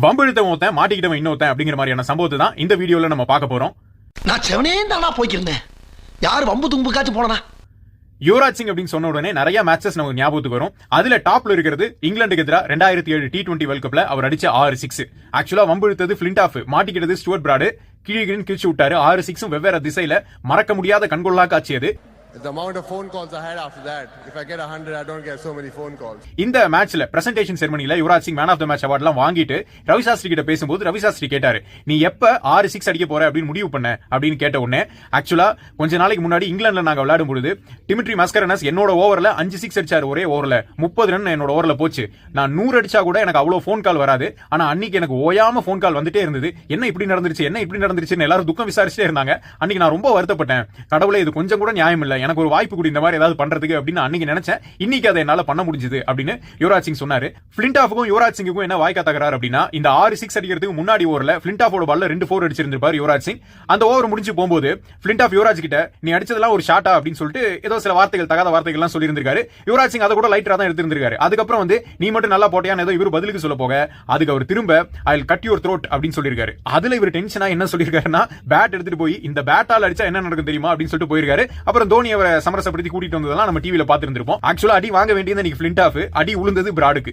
வம்பிழுத்த ஒருத்தன் மாட்டிக்கிட்டவன் இன்னொருத்தன் அப்படிங்கிற மாதிரியான சம்பவத்தை தான் இந்த வீடியோல நம்ம பார்க்க போறோம். நான் செவனே தானா போய்க்கிருந்தேன். யார் வம்பு தும்புக்காச்சும் போனா? யுவராஜ் சிங் அப்படின்னு சொன்ன உடனே நிறைய மேட்சஸ் நமக்கு ஞாபகத்துக்கு வரும். அதுல டாப்ல இருக்கிறது இங்கிலாந்துக்கு எதிராக 2007 T20 வேர்ல்ட் கப்ல அவர் அடிச்ச 6 6. ஆக்சுவலா வம்பு இழுத்தது பிளின்டாஃப், மாட்டிக்கிட்டது ஸ்டுவர்ட் பிராட், கீழே கிழிச்சு விட்டாரு. 6 6 வெவ்வேறு திசையில மறக்க முடியாத கண்கொள்ளா காட்சி அது. The amount of phone calls I had after that, if I get 100, I don't get so many phone calls. இந்த மேட்ச்ல பிரசன்டேஷன் செரமனில Yuvraj Singh man of the match அவார்ட்லாம் வாங்கிட்டு ரவி சாஸ்திரி கிட்ட பேசும்போது ரவி சாஸ்திரி கேட்டாரு, நீ எப்ப 6 6 அடிக்க போற அப்படின்னு முடிவு பண்ண அப்படின்னு கேட்ட உடனே, ஆக்சுவலா கொஞ்ச நாளைக்கு முன்னாடி இங்கிலாந்துல நாங்க விளையாடும் பொழுது டிமிட்ரி மஸ்கரனஸ் என்னோட ஓவர்ல 5 6 அடிச்சாரு. ஒரே ஓவர்ல 30 ரன் என்னோட ஓவர்ல போச்சு. நான் 100 அடிச்சா கூட எனக்கு அவ்வளவு போன் கால் வராது. ஆனா அன்னைக்கு எனக்கு ஓயாம போன் கால் வந்துட்டே இருந்தது. என்ன இப்படி நடந்துருச்சு எல்லாரும் துக்கம் விசாரிச்சுட்டே இருந்தாங்க. அன்னைக்கு நான் ரொம்ப வருத்தப்பட்டேன். கடவுளே, இது கொஞ்சம் கூட நியாயம் இல்ல, எனக்கு ஒரு வாய்ப்பு கூட மாதிரி ஏதாவது பண்றதுக்கு அப்படின்னு அன்னைக்கு நினைச்சேன். இன்னைக்கு அதை என்னால பண்ண முடிஞ்சது அப்படின்னு யுவராஜ் சிங் சொன்னாரு. பிளின்டாஃபுக்கும் யுவராஜ் சிங்குக்கும் என்ன வாய்க்கா தகராறு அப்படின்னா, இந்த 6 6 அடிக்கிறதுக்கு முன்னாடி ஓவர்ல பிளின்டாஃபோட பால்ல 2 4 அடிச்சிருந்திருப்பாரு யுவராஜ் சிங். அந்த ஓவர் முடிஞ்சு போகும்போது பிளின்டாஃப் யுவராஜ் கிட்ட, நீ அடிச்சதெல்லாம் ஒரு ஷாட்டா அப்படின்னு சொல்லிட்டு ஏதோ சில வார்த்தைகள், தகாத வார்த்தைகள் எல்லாம் சொல்லியிருந்திருக்காரு. யுவராஜ் சிங் அதை கூட லைட்டரா தான் எடுத்திருந்திருக்காரு. அதுக்கப்புறம் நீ மட்டும் நல்லா போட்டியான்னு ஏதோ இவர் பதிலுக்கு சொல்ல போக, அதுக்கு அவர் திரும்ப I will cut your throat அப்படின்னு சொல்லியிருக்காரு. அதுல இவர் டென்ஷனா என்ன சொல்லியிருக்காருன்னா, பேட் எடுத்துட்டு போய் இந்த பேட்டால் அடிச்சா என்ன நடக்கும் தெரியுமா அப்படின்னு சொல்லிட்டு போயிருக்காரு. அப்புறம் தோனி அவரை சமரசப்படுத்தி கூட்டிட்டு வந்ததெல்லாம் நம்ம டிவில பாத்துருந்திருப்போம். ஆக்சுவலா அடி வாங்க வேண்டியது இன்னைக்கு பிளின்டாஃப், அடி உளுந்தது பிராடுக்கு.